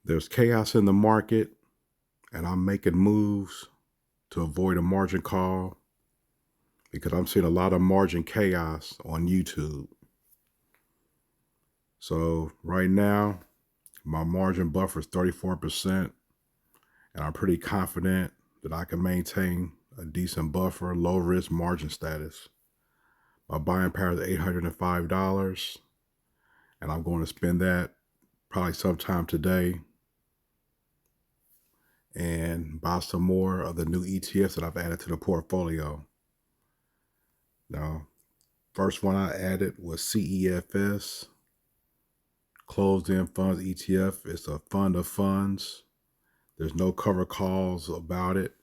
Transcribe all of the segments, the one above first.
There's chaos in the market, and I'm making moves to avoid a margin call because I'm seeing a lot of margin chaos on YouTube. So right now, my margin buffer is 34%, and I'm pretty confident that I can maintain a decent buffer, low risk margin status. My buying power is $805, and I'm going to spend that probably sometime today and buy some more of the new ETFs that I've added to the portfolio. Now, first one I added was CEFS, Closed End Funds ETF. It's a fund of funds. There's no cover calls about it.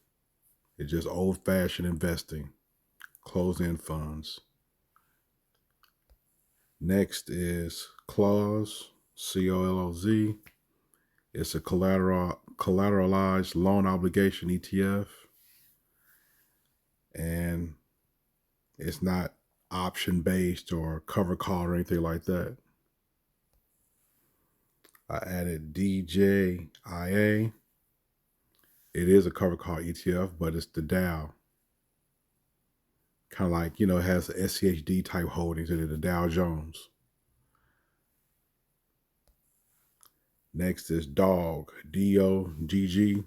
It's just old-fashioned investing, closed end funds. Next is CLOZ, COLOZ. It's a collateralized loan obligation ETF, and it's not option based or cover call or anything like that. I added DJIA. It is a cover call ETF, but it's the Dow. Kind of like, it has SCHD type holdings in it, the Dow Jones. Next is DOGG, DOGG.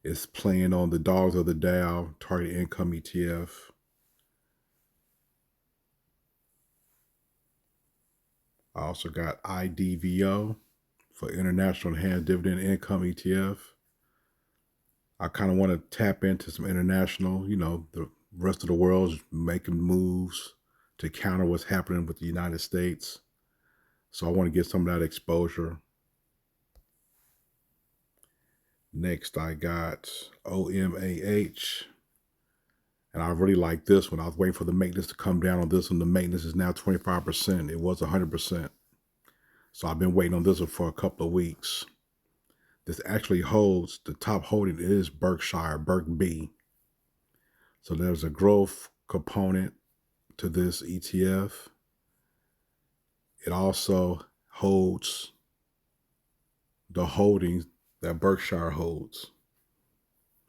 It's playing on the dogs of the Dow Target Income ETF. I also got IDVO for International Enhanced Dividend Income ETF. I kind of want to tap into some international, the rest of the world's making moves to counter what's happening with the United States. So I want to get some of that exposure. Next, I got OMAH. And I really like this one. I was waiting for the maintenance to come down on this one. The maintenance is now 25%. It was 100%. So I've been waiting on this one for a couple of weeks. This actually holds, the top holding is Berkshire, Berk B. So there's a growth component to this ETF. It also holds the holdings that Berkshire holds.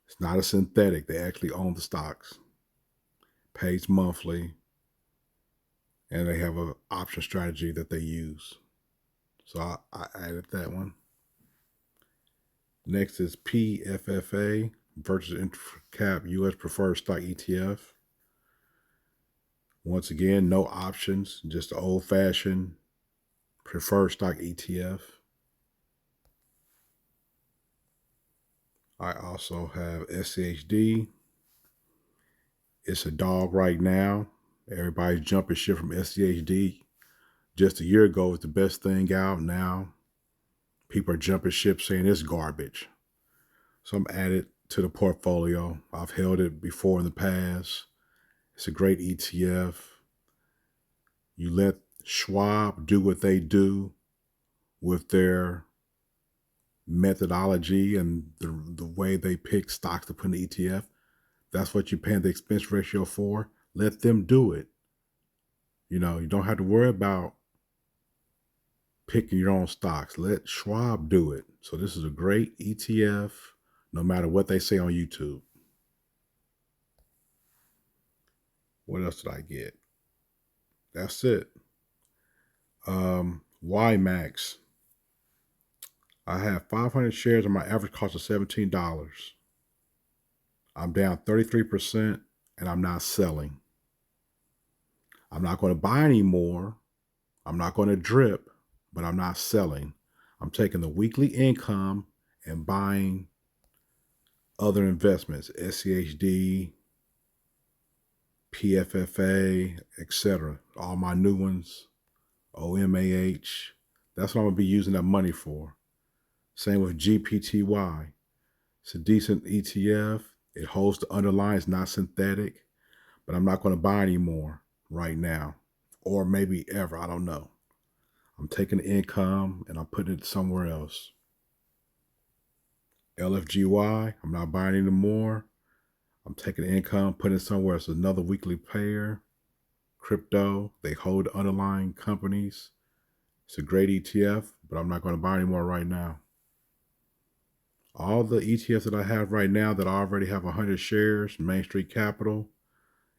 It's not a synthetic. They actually own the stocks. Pays monthly. And they have an option strategy that they use. So I added that one. Next is PFFA, Versus Cap US Preferred Stock ETF. Once again, no options, just the old-fashioned preferred stock ETF. I also have SCHD. It's a dog right now. Everybody's jumping ship from SCHD. Just a year ago, it was the best thing out. Now, people are jumping ship saying it's garbage. So I'm added to the portfolio. I've held it before in the past. It's a great ETF. You let Schwab do what they do with their methodology and the way they pick stocks to put in the ETF. That's what you're paying the expense ratio for. Let them do it. You don't have to worry about picking your own stocks. Let Schwab do it. So this is a great ETF, no matter what they say on YouTube. What else did I get? That's it. yieldmax. I have 500 shares and my average cost of $17. I'm down 33% and I'm not selling. I'm not going to buy any more. I'm not going to drip, but I'm not selling. I'm taking the weekly income and buying other investments, SCHD, PFFA, etc. All my new ones, OMAH. That's what I'm going to be using that money for. Same with GPTY. It's a decent ETF. It holds the underlying. It's not synthetic, but I'm not going to buy any more right now, or maybe ever. I don't know. I'm taking the income and I'm putting it somewhere else. LFGY, I'm not buying any more. I'm taking the income, putting it somewhere else. Another weekly payer. Crypto, they hold underlying companies. It's a great ETF, but I'm not going to buy any more right now. All the ETFs that I have right now that I already have 100 shares, Main Street Capital,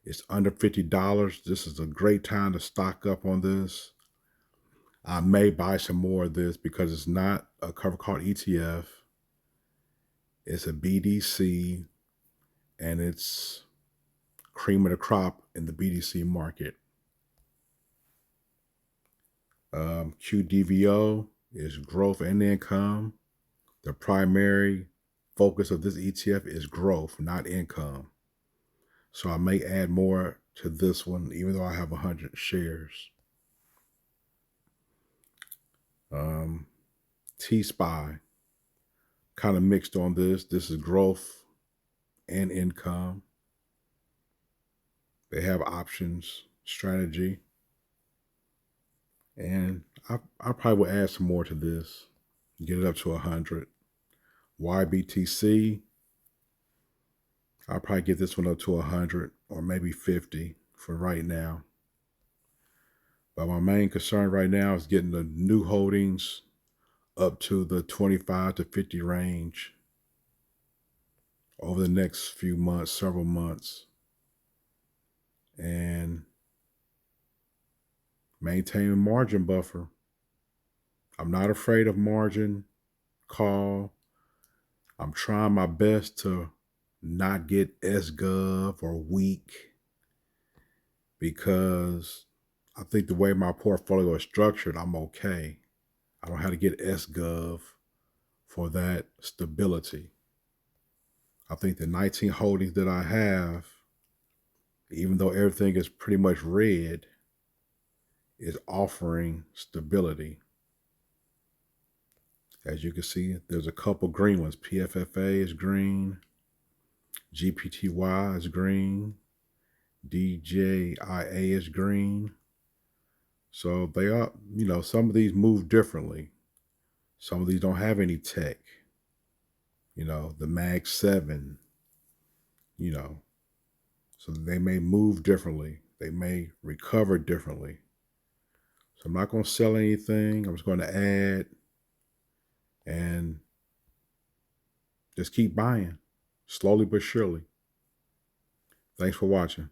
it's under $50. This is a great time to stock up on this. I may buy some more of this because it's not a cover called ETF. It's a BDC, and it's cream of the crop in the BDC market. QDVO is growth and income. The primary focus of this ETF is growth, not income. So I may add more to this one, even though I have 100 shares. T-SPY, kind of mixed on this. This is growth and income. They have options, strategy. And I probably will add some more to this, get it up to 100. YBTC, I'll probably get this one up to 100 or maybe 50 for right now. But my main concern right now is getting the new holdings up to the 25 to 50 range over the next few months, several months. And maintain a margin buffer. I'm not afraid of margin call. I'm trying my best to not get SGov or weak, because I think the way my portfolio is structured, I'm okay. I don't have to get SGov for that stability. I think the 19 holdings that I have, even though everything is pretty much red, is offering stability. As you can see, there's a couple green ones. PFFA is green. GPTY is green. DJIA is green. So they are, some of these move differently. Some of these don't have any tech. The MAG 7, so they may move differently. They may recover differently. So I'm not going to sell anything. I'm just going to add and just keep buying slowly but surely. Thanks for watching.